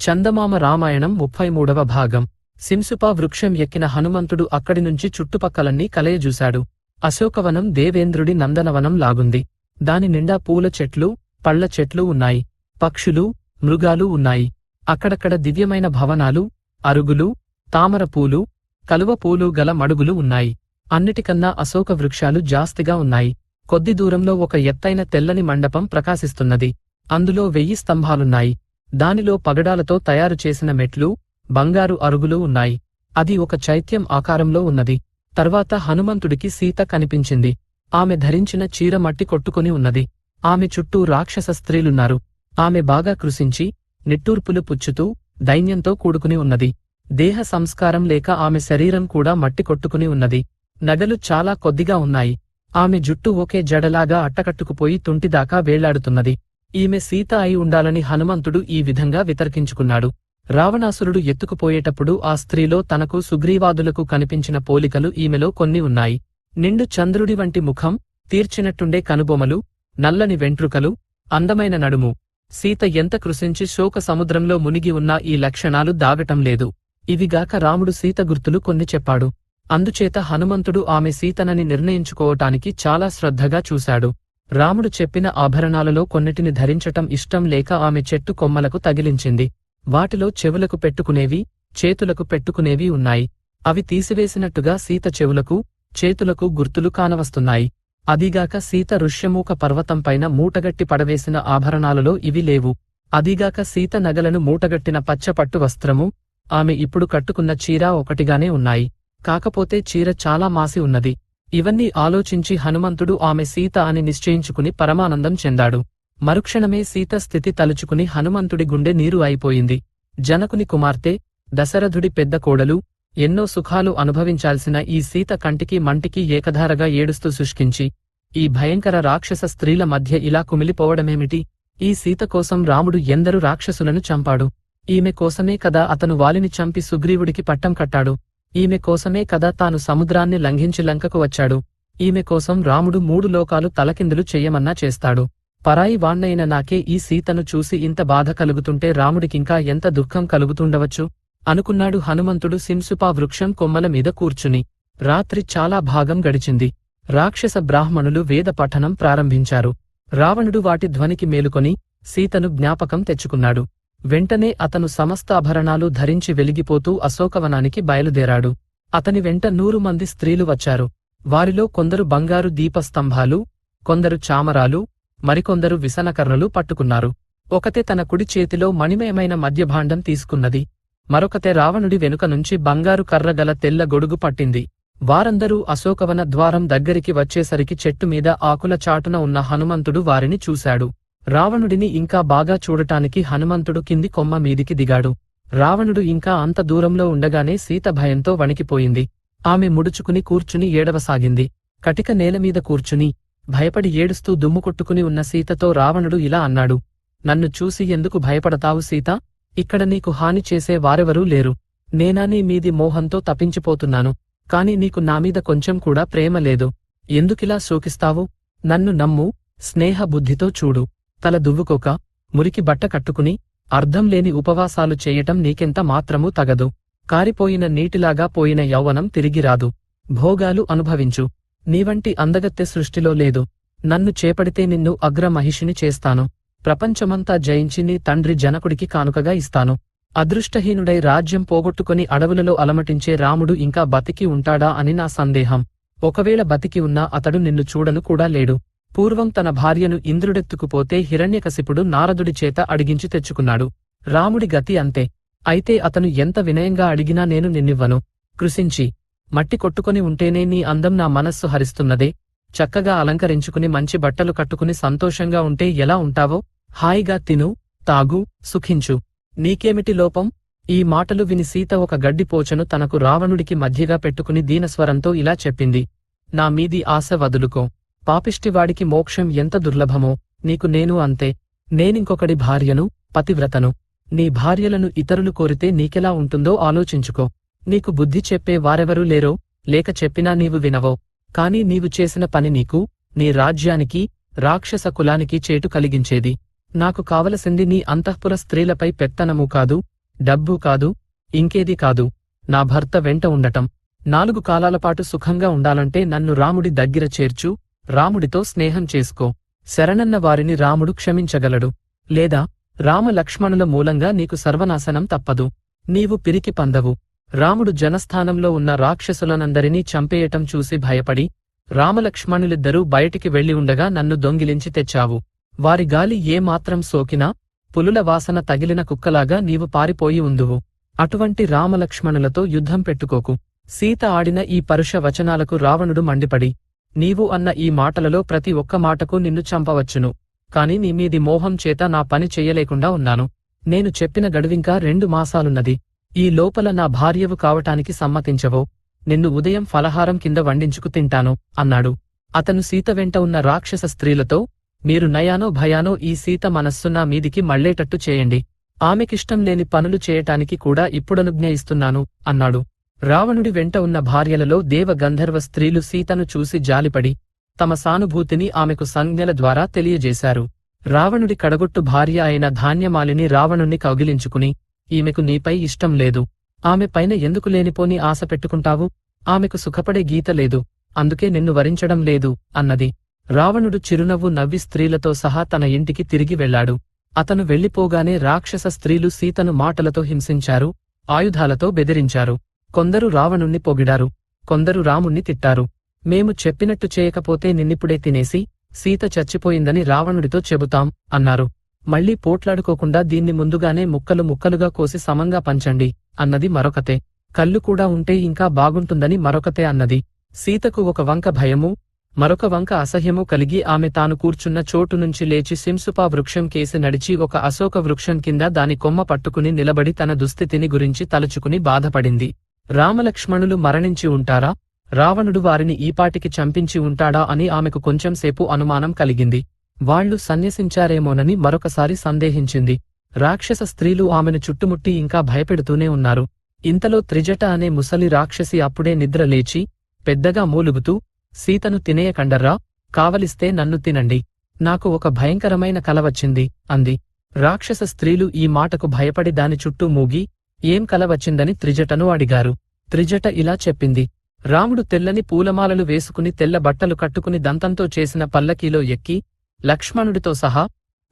చందమామ రామాయణం 33వ భాగం. సింసుపా వృక్షం ఎక్కిన హనుమంతుడు అక్కడి నుంచి చుట్టుపక్కలన్నీ కలయజూశాడు. అశోకవనం దేవేంద్రుడి నందనవనం లాగుంది. దాని నిండా పూల చెట్లు, పళ్ల చెట్లు ఉన్నాయి. పక్షులు, మృగాలు ఉన్నాయి. అక్కడక్కడ దివ్యమైన భవనాలు, అరుగులు, తామరపూలు, కలువపూలు గల మడుగులు ఉన్నాయి. అన్నిటికన్నా అశోక వృక్షాలు జాస్తిగా ఉన్నాయి. కొద్ది దూరంలో ఒక ఎత్తైన తెల్లని మండపం ప్రకాశిస్తున్నది. అందులో 1000 స్తంభాలున్నాయి. దానిలో పగడాలతో తయారు చేసిన మెట్లు, బంగారు అరుగులు ఉన్నాయి. అది ఒక చైత్యం ఆకారంలో ఉన్నది. తర్వాత హనుమంతుడికి సీత కనిపించింది. ఆమె ధరించిన చీర మట్టి కొట్టుకుని ఉన్నది. ఆమె చుట్టూ రాక్షస స్త్రీలున్నారు. ఆమె బాగా కృశించి, నిట్టూర్పులు పుచ్చుతూ, దైన్యంతో కూడుకుని ఉన్నది. దేహ సంస్కారం లేక ఆమె శరీరం కూడా మట్టి కొట్టుకుని ఉన్నది. నగలు చాలా కొద్దిగా ఉన్నాయి. ఆమె జుట్టు ఒకే జడలాగా అట్టకట్టుకుపోయి తుంటిదాకా వేళ్లాడుతున్నది. ఈమె సీత అయి ఉండాలని హనుమంతుడు ఈ విధంగా వితర్కించుకున్నాడు. రావణాసురుడు ఎత్తుకుపోయేటప్పుడు ఆ స్త్రీలో తనకు సుగ్రీవాదులకు కనిపించిన పోలికలు ఈమెలో కొన్ని ఉన్నాయి. నిండు చంద్రుడి వంటి ముఖం, తీర్చినట్టుండే కనుబొమలు, నల్లని వెంట్రుకలు, అందమైన నడుము. సీత ఎంత కృశించి శోక సముద్రంలో మునిగి ఉన్నా ఈ లక్షణాలు దాగటం లేదు. ఇవిగాక రాముడు సీత గుర్తులు కొన్ని చెప్పాడు. అందుచేత హనుమంతుడు ఆమె సీతనని నిర్ణయించుకోవటానికి చాలా శ్రద్ధగా చూశాడు. రాముడు చెప్పిన ఆభరణాలలో కొన్నిటిని ధరించటం ఇష్టం లేక ఆమె చెట్టు కొమ్మలకు తగిలించింది. వాటిలో చెవులకు పెట్టుకునేవి, చేతులకు పెట్టుకునేవి ఉన్నాయి. అవి తీసివేసినట్టుగా సీత చెవులకు, చేతులకు గుర్తులు కానవస్తున్నాయి. అదీగాక సీత ఋష్యమూక పర్వతంపైన మూటగట్టి పడవేసిన ఆభరణాలలో ఇవి లేవు. అదీగాక సీత నగలను మూటగట్టిన పచ్చపట్టు వస్త్రము, ఆమె ఇప్పుడు కట్టుకున్న చీర ఒకటిగానే ఉన్నాయి. కాకపోతే చీర చాలా మాసి ఉన్నది. ఇవన్నీ ఆలోచించి హనుమంతుడు ఆమె సీత అని నిశ్చయించుకుని పరమానందం చెందాడు. మరుక్షణమే సీత స్థితి తలుచుకుని హనుమంతుడి గుండె నీరు అయిపోయింది. జనకుని కుమార్తె, దశరథుడి పెద్ద కోడలు, ఎన్నో సుఖాలు అనుభవించాల్సిన ఈ సీత కంటికి మంటికి ఏకధారగా ఏడుస్తూ శుష్కించి, ఈ భయంకర రాక్షస స్త్రీల మధ్య ఇలా కుమిలిపోవడమేమిటి? ఈ సీత కోసం రాముడు ఎందరు రాక్షసులను చంపాడు. ఈమె కోసమే కదా అతను వాలిని చంపి సుగ్రీవుడికి పట్టం కట్టాడు. ఈమె కోసమే కదా తాను సముద్రాన్ని లంఘించి లంకకు వచ్చాడు. ఈమె కోసం రాముడు 3 లోకాలు తలకిందులు చెయ్యమన్నా చేస్తాడు. పరాయి వాణ్ణైన నాకే ఈ సీతను చూసి ఇంత బాధ కలుగుతుంటే రాముడికింకా ఎంత దుఃఖం కలుగుతుండవచ్చు అనుకున్నాడు హనుమంతుడు సింసుపా వృక్షం కొమ్మల మీద కూర్చుని. రాత్రి చాలా భాగం గడిచింది. రాక్షస బ్రాహ్మణులు వేద పఠనం ప్రారంభించారు. రావణుడు వాటి ధ్వనికి మేలుకొని సీతను జ్ఞాపకం తెచ్చుకున్నాడు. వెంటనే అతను సమస్త ఆభరణాలు ధరించి వెలిగిపోతూ అశోకవనానికి బయలుదేరాడు. అతని వెంట 100 మంది స్త్రీలు వచ్చారు. వారిలో కొందరు బంగారు దీపస్తంభాలు, కొందరు చామరాలు, మరికొందరు విసనకర్రలు పట్టుకున్నారు. ఒకతే తన కుడి చేతిలో మణిమయమైన మద్యభాండం తీసుకున్నది. మరొకతే రావణుడి వెనుక నుంచి బంగారు కర్రగల తెల్ల గొడుగు పట్టింది. వారందరూ అశోకవన ద్వారం దగ్గరికి వచ్చేసరికి చెట్టుమీద ఆకుల చాటున ఉన్న హనుమంతుడు వారిని చూశాడు. రావణుడిని ఇంకా బాగా చూడటానికి హనుమంతుడు కింది కొమ్మ మీదికి దిగాడు. రావణుడు ఇంకా అంత దూరంలో ఉండగానే సీత భయంతో వణికిపోయింది. ఆమె ముడుచుకుని కూర్చుని ఏడవసాగింది. కటిక నేలమీద కూర్చుని, భయపడి ఏడుస్తూ దుమ్ముకొట్టుకుని ఉన్న సీతతో రావణుడు ఇలా అన్నాడు. నన్ను చూసి ఎందుకు భయపడతావు సీతా? ఇక్కడ నీకు హాని చేసే వారెవరూ లేరు. నేనా నీ మీది మోహంతో తప్పించిపోతున్నాను. కాని నీకు నామీద కొంచెం కూడా ప్రేమ లేదు. ఎందుకిలా శోకిస్తావు? నన్ను నమ్ము, స్నేహ బుద్ధితో చూడు. తల దువ్వుకోక, మురికి బట్ట కట్టుకుని, అర్థం లేని ఉపవాసాలు చేయటం నీకెంత మాత్రమూ తగదు. కారిపోయిన నీటిలాగా పోయిన యౌవనం తిరిగిరాదు. భోగాలు అనుభవించు. నీవంటి అందగత్తె సృష్టిలో లేదు. నన్ను చేపడితే నిన్ను అగ్రమహిషిని చేస్తాను. ప్రపంచమంతా జయించి నీ తండ్రి జనకుడికి కానుకగా ఇస్తాను. అదృష్టహీనుడై రాజ్యం పోగొట్టుకుని అడవులలో అలమటించే రాముడు ఇంకా బతికి ఉంటాడా అని నా సందేహం. ఒకవేళ బతికి ఉన్నా అతడు నిన్ను చూడను కూడా లేడు. పూర్వం తన భార్యను ఇంద్రుడెత్తుకుపోతే హిరణ్యకశిపుడు నారదుడి చేత అడిగించి తెచ్చుకున్నాడు. రాముడి గతి అంతే. అయితే అతను ఎంత వినయంగా అడిగినా నేను నిన్నివ్వను. కృశించి, మట్టి కొట్టుకొని ఉంటేనే నీ అందం నా మనస్సు హరిస్తున్నదే. చక్కగా అలంకరించుకుని మంచి బట్టలు కట్టుకుని సంతోషంగా ఉంటే ఎలా ఉంటావో? హాయిగా తిను, తాగు, సుఖించు. నీకేమిటి లోపం? ఈ మాటలు విని సీత ఒక గడ్డిపోచను తనకు రావణుడికి మధ్యగా పెట్టుకుని దీనస్వరంతో ఇలా చెప్పింది. నా మీది ఆశ వదులుకో. పాపిష్టివాడికి మోక్షం ఎంత దుర్లభమో, నీకు నేను అంతే. నేనింకొకడి భార్యను, పతివ్రతను. నీ భార్యలను ఇతరులు కోరితే నీకెలా ఉంటుందో ఆలోచించుకో. నీకు బుద్ధి చెప్పే వారెవరూ లేరో, లేక చెప్పినా నీవు వినవో. కాని నీవు చేసిన పని నీకు, నీ రాజ్యానికి, రాక్షస కులానికి చేటు కలిగించేది. నాకు కావలసింది నీ అంతఃపుర స్త్రీలపై పెత్తనము కాదు, డబ్బు కాదు, ఇంకేది కాదు, నా భర్త వెంట ఉండటం. 4 కాలాలపాటు సుఖంగా ఉండాలంటే నన్ను రాముడి దగ్గర చేర్చు, రాముడితో స్నేహం చేసుకో. శరణన్న వారిని రాముడు క్షమించగలడు. లేదా రామలక్ష్మణుల మూలంగా నీకు సర్వనాశనం తప్పదు. నీవు పిరికి పందవు. రాముడు జనస్థానంలో ఉన్న రాక్షసులనందరినీ చంపేయటం చూసి భయపడి రామలక్ష్మణులిద్దరూ బయటికి వెళ్లి ఉండగా నన్ను దొంగిలించి తెచ్చావు. వారి గాలి ఏ మాత్రం సోకినా పులుల వాసన తగిలిన కుక్కలాగా నీవు పారిపోయి ఉందువు. అటువంటి రామలక్ష్మణులతో యుద్ధం పెట్టుకోకు. సీత ఆడిన ఈ పరుష వచనాలకు రావణుడు మండిపడి, నీవు అన్న ఈ మాటలలో ప్రతి ఒక్క మాటకు నిన్ను చంపవచ్చును. కాని నీ మీది మోహం చేత నా పని చెయ్యలేకుండా ఉన్నాను. నేను చెప్పిన గడువింకా 2 మాసాలున్నది. ఈ లోపల నా భార్యవు కావటానికి సమ్మతించవో నిన్ను ఉదయం ఫలహారం కింద వండించుకు తింటాను అన్నాడు. అతను సీత వెంట ఉన్న రాక్షస స్త్రీలతో, మీరు నయానో భయానో ఈ సీత మనస్సు నా మీదికి మళ్లేటట్టు చేయండి. ఆమెకిష్టం లేని పనులు చేయటానికి కూడా ఇప్పుడనుజ్ఞ ఇస్తున్నాను అన్నాడు. రావణుడి వెంట ఉన్న భార్యలలో దేవ గంధర్వ స్త్రీలు సీతను చూసి జాలిపడి తమ సానుభూతిని ఆమెకు సంజ్ఞల ద్వారా తెలియజేశారు. రావణుడి కడగొట్టు భార్య అయిన ధాన్యమాలిని రావణుణ్ణి కౌగిలించుకుని, ఈమెకు నీపై ఇష్టం లేదు, ఆమె పైన ఎందుకు లేనిపోని ఆశ పెట్టుకుంటావు? ఆమెకు సుఖపడే గీత లేదు, అందుకే నిన్ను వరించడం లేదు అన్నది. రావణుడు చిరునవ్వు నవ్వి స్త్రీలతో సహా తన ఇంటికి తిరిగి వెళ్లాడు. అతను వెళ్లిపోగానే రాక్షస స్త్రీలు సీతను మాటలతో హింసించారు, ఆయుధాలతో బెదిరించారు. కొందరు రావణుణ్ణి పొగిడారు, కొందరు రాముణ్ణి తిట్టారు. మేము చెప్పినట్టు చేయకపోతే నిన్నిప్పుడే తినేసి సీత చచ్చిపోయిందని రావణుడితో చెబుతాం అన్నారు. మళ్లీ పోట్లాడుకోకుండా దీన్ని ముందుగానే ముక్కలు ముక్కలుగా కోసి సమంగా పంచండి అన్నది మరొకతే. కళ్ళు కూడా ఉంటే ఇంకా బాగుంటుందని మరొకతే అన్నది. సీతకు ఒక వంక భయము, మరొక వంక అసహ్యము కలిగి ఆమె తాను కూర్చున్న చోటు నుంచి లేచి సింసుపా వృక్షం కేసి నడిచి ఒక అశోక వృక్షం కింద దాని కొమ్మ పట్టుకుని నిలబడి తన దుస్థితిని గురించి తలుచుకుని బాధపడింది. రామలక్ష్మణులు మరణించి ఉంటారా? రావణుడు వారిని ఈపాటికి చంపించి ఉంటాడా అని ఆమెకు కొంచెంసేపు అనుమానం కలిగింది. వాళ్లు సన్యసించారేమోనని మరొకసారి సందేహించింది. రాక్షస స్త్రీలు ఆమెను చుట్టుముట్టి ఇంకా భయపెడుతూనే ఉన్నారు. ఇంతలో త్రిజట అనే ముసలి రాక్షసి అప్పుడే నిద్ర లేచి పెద్దగా మూలుగుతూ, సీతను తినేయకండర్రా, కావలిస్తే నన్ను తినండి, నాకు ఒక భయంకరమైన కల వచ్చింది అంది. రాక్షస స్త్రీలు ఈ మాటకు భయపడి దాని చుట్టూ మూగి ఏం కల వచ్చిందని త్రిజటను అడిగారు. త్రిజట ఇలా చెప్పింది. రాముడు తెల్లని పూలమాలలు వేసుకుని తెల్ల బట్టలు కట్టుకుని దంతంతో చేసిన పల్లకీలో ఎక్కి లక్ష్మణుడితో సహా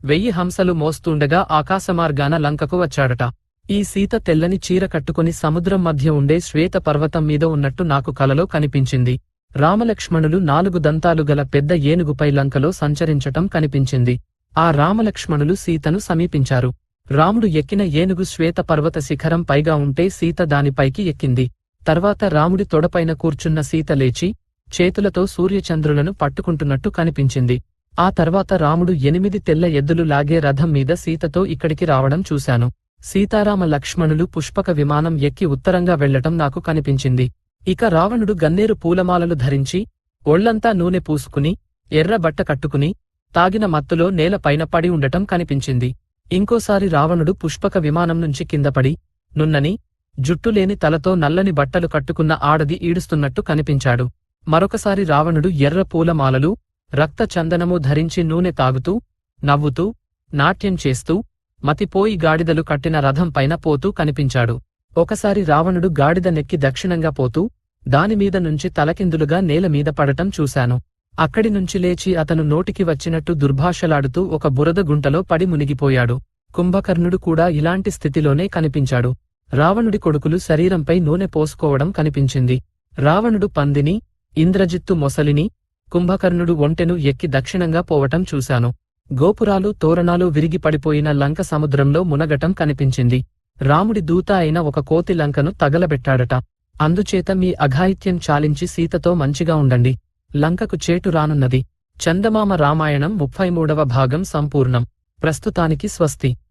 1000 హంసలు మోస్తూండగా ఆకాశమార్గాన లంకకు వచ్చాడట. ఈ సీత తెల్లని చీర కట్టుకుని సముద్రం మధ్య ఉండే శ్వేత పర్వతం మీద ఉన్నట్టు నాకు కలలో కనిపించింది. రామలక్ష్మణులు 4 దంతాలు గల పెద్ద ఏనుగుపై లంకలో సంచరించటం కనిపించింది. ఆ రామలక్ష్మణులు సీతను సమీపించారు. రాముడు ఎక్కిన ఏనుగు శ్వేత పర్వత శిఖరం పైగా ఉంటే సీత దానిపైకి ఎక్కింది. తర్వాత రాముడి తొడపైన కూర్చున్న సీత లేచి చేతులతో సూర్యచంద్రులను పట్టుకుంటున్నట్టు కనిపించింది. ఆ తర్వాత రాముడు 8 తెల్ల ఎద్దులు లాగే రథం మీద సీతతో ఇక్కడికి రావడం చూశాను. సీతారామ లక్ష్మణులు పుష్పక విమానం ఎక్కి ఉత్తరంగా వెళ్లటం నాకు కనిపించింది. ఇక రావణుడు గన్నేరు పూలమాలలు ధరించి ఒళ్లంతా నూనె పూసుకుని ఎర్ర బట్ట కట్టుకుని తాగిన మత్తులో నేలపైన పడి ఉండటం కనిపించింది. ఇంకోసారి రావణుడు పుష్పక విమానం నుంచి కిందపడి నున్నని జుట్టులేని తలతో నల్లని బట్టలు కట్టుకున్న ఆడది ఈడుస్తున్నట్టు కనిపించాడు. మరొకసారి రావణుడు ఎర్ర పూలమాలలు రక్త చందనము ధరించి నూనె తాగుతూ నవ్వుతూ నాట్యం చేస్తూ మతిపోయి గాడిదలు కట్టిన రథం పైన పోతూ కనిపించాడు. ఒకసారి రావణుడు గాడిద నెక్కి దక్షిణంగా పోతూ దానిమీద నుంచి తలకిందులుగా నేలమీద పడటం చూశాను. అక్కడి నుంచి లేచి అతను నోటికి వచ్చినట్టు దుర్భాషలాడుతూ ఒక బురద గుంటలో పడి మునిగిపోయాడు. కుంభకర్ణుడు కూడా ఇలాంటి స్థితిలోనే కనిపించాడు. రావణుడి కొడుకులు శరీరంపై నూనె పోసుకోవడం కనిపించింది. రావణుడు పందిని, ఇంద్రజిత్తు మొసలిని, కుంభకర్ణుడు ఒంటెను ఎక్కి దక్షిణంగా పోవటం చూశాను. గోపురాలు తోరణాలు విరిగి పడిపోయిన లంక సముద్రంలో మునగటం కనిపించింది. రాముడి దూత అయిన ఒక కోతి లంకను తగలబెట్టాడట. అందుచేత మీ అఘాయిత్యం చాలించి సీతతో మంచిగా ఉండండి. లంకకు చేటు రానున్నది. చందమామ రామాయణం 33వ భాగం సంపూర్ణం. ప్రస్తుతానికి స్వస్తి.